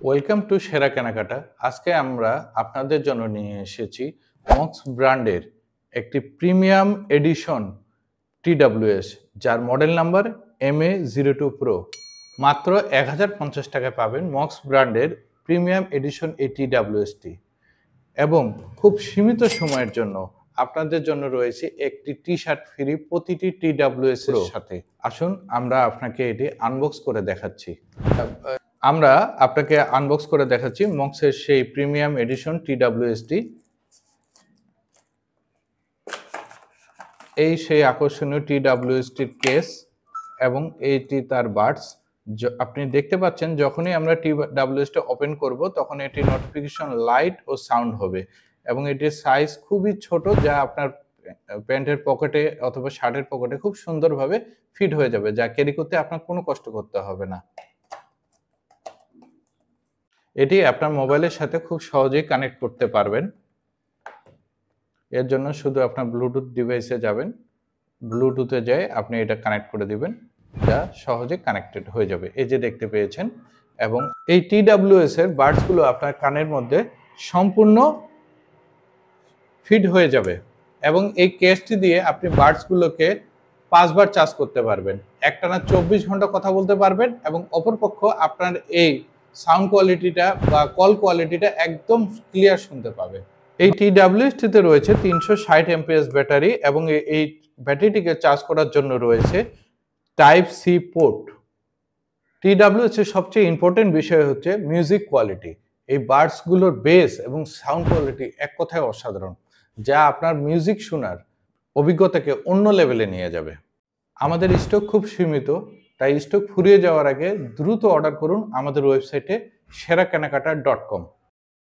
Welcome to সেরা কেনাকাটা। আজকে আমরা আপনাদের জন্য নিয়ে এসেছি মক্স ব্র্যান্ডের একটি প্রিমিয়াম এডিশন TWS, যার মডেল নাম্বার MA02 Pro। মাত্র 1050 টাকায় পাবেন মক্স ব্র্যান্ডের প্রিমিয়াম এডিশন এই TWSটি, এবং খুব সীমিত সময়ের জন্য আপনাদের জন্য রয়েছে একটি টি শার্ট ফ্রি প্রতিটি TWS এর সাথে। আসুন আমরা আপনাকে এটি আনবক্স করে দেখাচ্ছি। আমরা আপনাকে আনবক্স করে দেখাচ্ছি মক্সের সেই প্রিমিয়াম এডিশন TWSটি। এই সেই আকর্ষণীয় TWSটির কেস এবং এইটি তার বাডস। আপনি দেখতে পাচ্ছেন যখনই আমরা TWSটি ওপেন করব তখন এটি নোটিফিকেশন লাইট ও সাউন্ড হবে, এবং এটির সাইজ খুবই ছোট, যা আপনার প্যান্টের পকেটে অথবা শার্টের পকেটে খুব সুন্দরভাবে ফিট হয়ে যাবে, যা ক্যারি করতে আপনার কোনো কষ্ট করতে হবে না। এটি আপনার মোবাইলের সাথে খুব সহজেই কানেক্ট করতে পারবেন। এর জন্য শুধু আপনার ব্লুটুথ ডিভাইসে যাবেন, ব্লুটুথে যেয়ে আপনি এটা কানেক্ট করে দিবেন, যা সহজে কানেক্টেড হয়ে যাবে। এই যে দেখতে পেয়েছেন, এবং এই TWS এর বাডসগুলো আপনার কানের মধ্যে সম্পূর্ণ ফিট হয়ে যাবে, এবং এই কেসটি দিয়ে আপনি বাডসগুলোকে 5 বার চার্জ করতে পারবেন। একটানা 24 ঘন্টা কথা বলতে পারবেন, এবং অপরপক্ষ আপনার এই সাউন্ড কোয়ালিটিটা বা কল কোয়ালিটিটা একদম ক্লিয়ার শুনতে পাবে। এই TWSটিতে রয়েছে 360 mAh ব্যাটারি, এবং এই ব্যাটারিটিকে চার্জ করার জন্য রয়েছে Type-C পোর্ট। TWS এর সবচেয়ে ইম্পর্টেন্ট বিষয় হচ্ছে মিউজিক কোয়ালিটি। এই বাডসগুলোর বেস এবং সাউন্ড কোয়ালিটি এক কথায় অসাধারণ, যা আপনার মিউজিক শোনার অভিজ্ঞতাকে অন্য লেভেলে নিয়ে যাবে। আমাদের স্টক খুব সীমিত, তাই স্টক ফুরিয়ে যাওয়ার আগে দ্রুত অর্ডার করুন আমাদের ওয়েবসাইটে serakenakata.com।